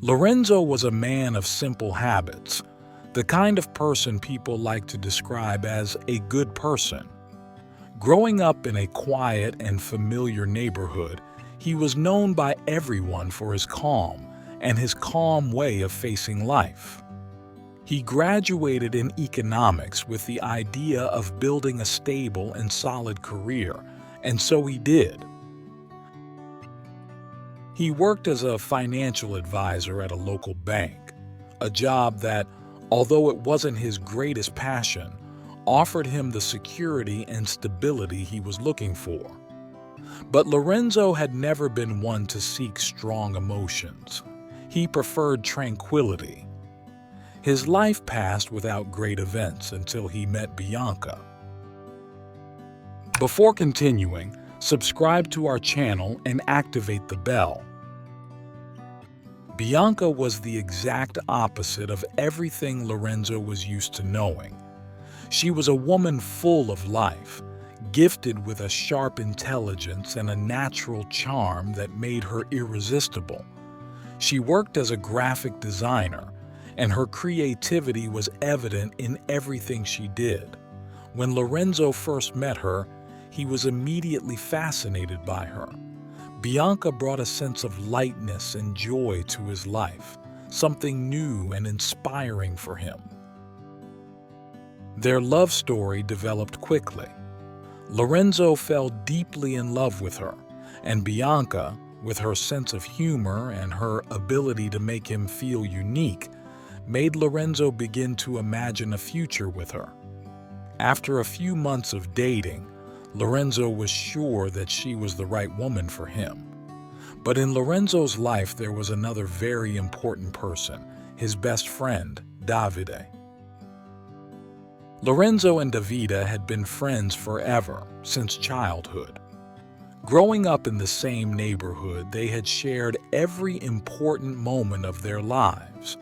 Lorenzo was a man of simple habits, the kind of person people like to describe as a good person. Growing up in a quiet and familiar neighborhood, he was known by everyone for his calm and his calm way of facing life. He graduated in economics with the idea of building a stable and solid career, and so he did. He worked as a financial advisor at a local bank, a job that, although it wasn't his greatest passion, offered him the security and stability he was looking for. But Lorenzo had never been one to seek strong emotions. He preferred tranquility. His life passed without great events until he met Bianca. Before continuing, subscribe to our channel and activate the bell. Bianca was the exact opposite of everything Lorenzo was used to knowing. She was a woman full of life, gifted with a sharp intelligence and a natural charm that made her irresistible. She worked as a graphic designer, and her creativity was evident in everything she did. When Lorenzo first met her, he was immediately fascinated by her. Bianca brought a sense of lightness and joy to his life, something new and inspiring for him. Their love story developed quickly. Lorenzo fell deeply in love with her, and Bianca, with her sense of humor and her ability to make him feel unique, made Lorenzo begin to imagine a future with her. After a few months of dating, Lorenzo was sure that she was the right woman for him. But in Lorenzo's life there was another very important person, his best friend, Davide. Lorenzo and Davide had been friends forever, since childhood. Growing up in the same neighborhood, they had shared every important moment of their lives.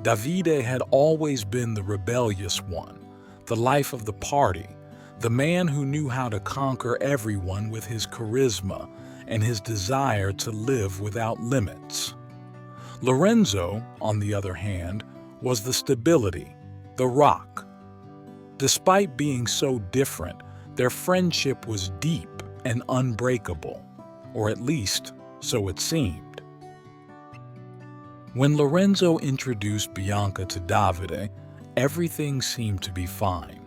Davide had always been the rebellious one, the life of the party, the man who knew how to conquer everyone with his charisma and his desire to live without limits. Lorenzo, on the other hand, was the stability, the rock. Despite being so different, their friendship was deep and unbreakable, or at least so it seemed. When Lorenzo introduced Bianca to Davide, everything seemed to be fine.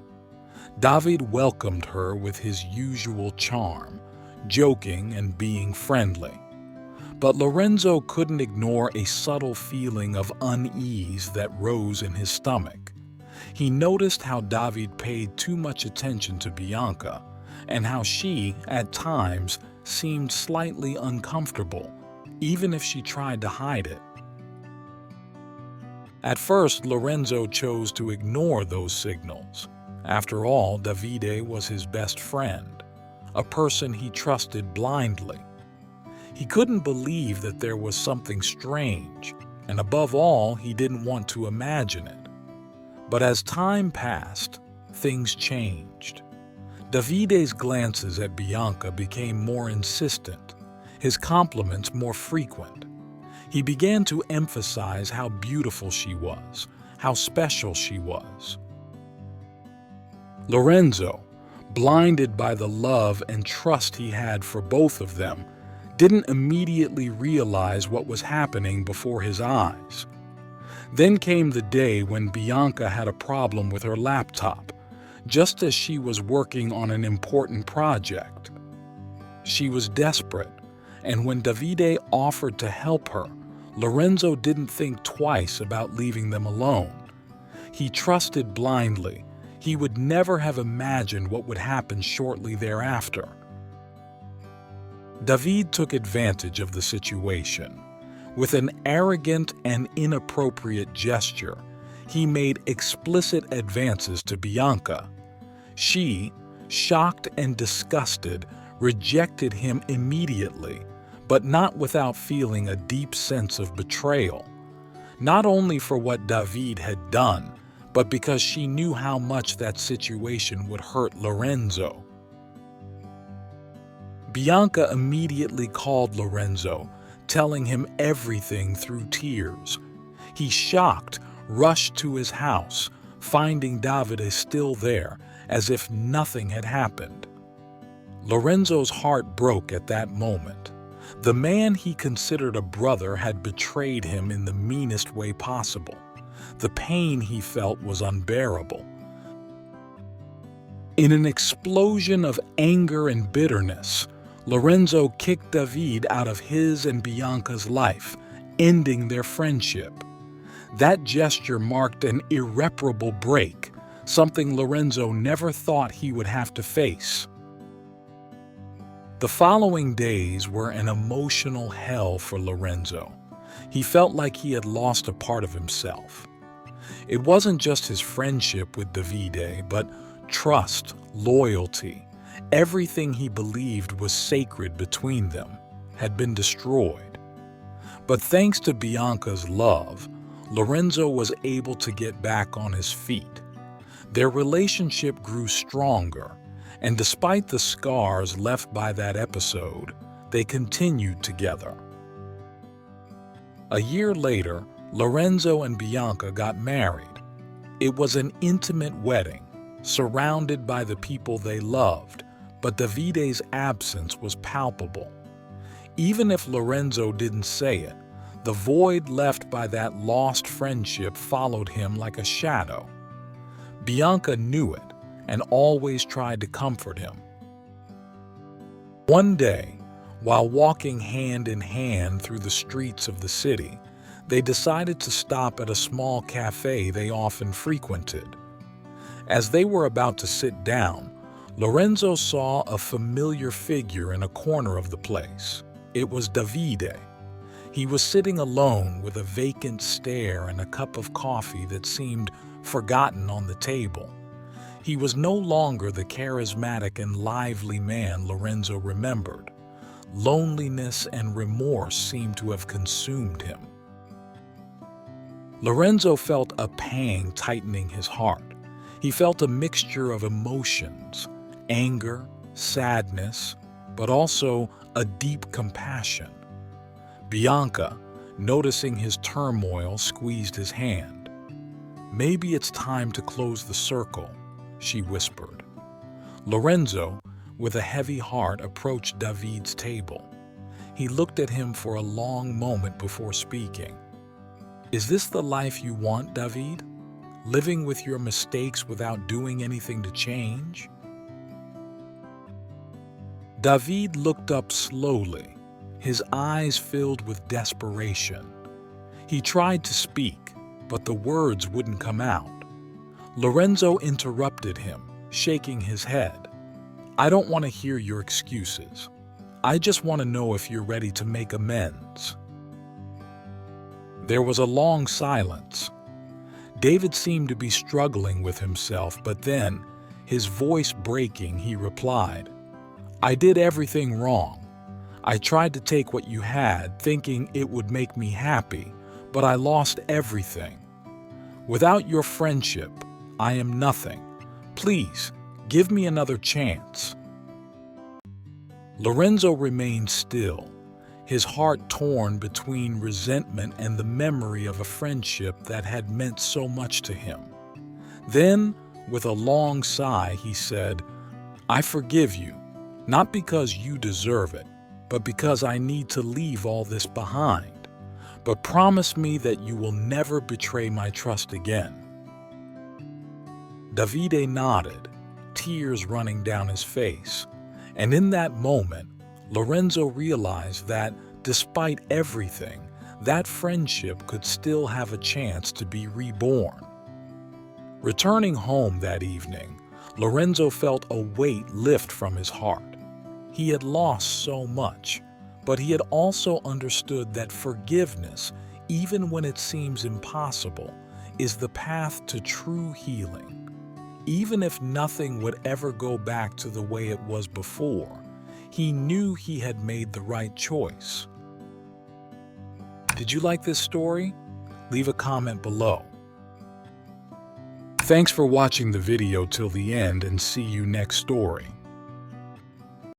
David welcomed her with his usual charm, joking and being friendly. But Lorenzo couldn't ignore a subtle feeling of unease that rose in his stomach. He noticed how David paid too much attention to Bianca, and how she, at times, seemed slightly uncomfortable, even if she tried to hide it. At first, Lorenzo chose to ignore those signals. After all, Davide was his best friend, a person he trusted blindly. He couldn't believe that there was something strange, and above all, he didn't want to imagine it. But as time passed, things changed. Davide's glances at Bianca became more insistent, his compliments more frequent. He began to emphasize how beautiful she was, how special she was. Lorenzo, blinded by the love and trust he had for both of them, didn't immediately realize what was happening before his eyes. Then came the day when Bianca had a problem with her laptop, just as she was working on an important project. She was desperate, and when Davide offered to help her, Lorenzo didn't think twice about leaving them alone. He trusted blindly. He would never have imagined what would happen shortly thereafter. David took advantage of the situation. With an arrogant and inappropriate gesture, he made explicit advances to Bianca. She, shocked and disgusted, rejected him immediately, but not without feeling a deep sense of betrayal. Not only for what David had done, but because she knew how much that situation would hurt Lorenzo. Bianca immediately called Lorenzo, telling him everything through tears. He, shocked, rushed to his house, finding Davide still there, as if nothing had happened. Lorenzo's heart broke at that moment. The man he considered a brother had betrayed him in the meanest way possible. The pain he felt was unbearable. In an explosion of anger and bitterness, Lorenzo kicked David out of his and Bianca's life, ending their friendship. That gesture marked an irreparable break, something Lorenzo never thought he would have to face. The following days were an emotional hell for Lorenzo. He felt like he had lost a part of himself. It wasn't just his friendship with Davide, but trust, loyalty, everything he believed was sacred between them had been destroyed. But thanks to Bianca's love, Lorenzo was able to get back on his feet. Their relationship grew stronger, and despite the scars left by that episode, they continued together. A year later, Lorenzo and Bianca got married. It was an intimate wedding, surrounded by the people they loved, but Davide's absence was palpable. Even if Lorenzo didn't say it, the void left by that lost friendship followed him like a shadow. Bianca knew it and always tried to comfort him. One day, while walking hand in hand through the streets of the city, they decided to stop at a small cafe they often frequented. As they were about to sit down, Lorenzo saw a familiar figure in a corner of the place. It was Davide. He was sitting alone with a vacant stare and a cup of coffee that seemed forgotten on the table. He was no longer the charismatic and lively man Lorenzo remembered. Loneliness and remorse seemed to have consumed him. Lorenzo felt a pang tightening his heart. He felt a mixture of emotions, anger, sadness, but also a deep compassion. Bianca, noticing his turmoil, squeezed his hand. "Maybe it's time to close the circle," she whispered. Lorenzo, with a heavy heart, approached David's table. He looked at him for a long moment before speaking. "Is this the life you want, David? Living with your mistakes without doing anything to change?" David looked up slowly, his eyes filled with desperation. He tried to speak, but the words wouldn't come out. Lorenzo interrupted him, shaking his head. "I don't want to hear your excuses. I just want to know if you're ready to make amends." There was a long silence. David seemed to be struggling with himself, but then, his voice breaking, he replied, "I did everything wrong. I tried to take what you had, thinking it would make me happy, but I lost everything. Without your friendship, I am nothing. Please, give me another chance." Lorenzo remained still, his heart torn between resentment and the memory of a friendship that had meant so much to him. Then, with a long sigh, he said, "I forgive you, not because you deserve it, but because I need to leave all this behind. But promise me that you will never betray my trust again." Davide nodded, tears running down his face, and in that moment, Lorenzo realized that, despite everything, that friendship could still have a chance to be reborn. Returning home that evening, Lorenzo felt a weight lift from his heart. He had lost so much, but he had also understood that forgiveness, even when it seems impossible, is the path to true healing. Even if nothing would ever go back to the way it was before, he knew he had made the right choice. Did you like this story? Leave a comment below. Thanks for watching the video till the end, and see you next story.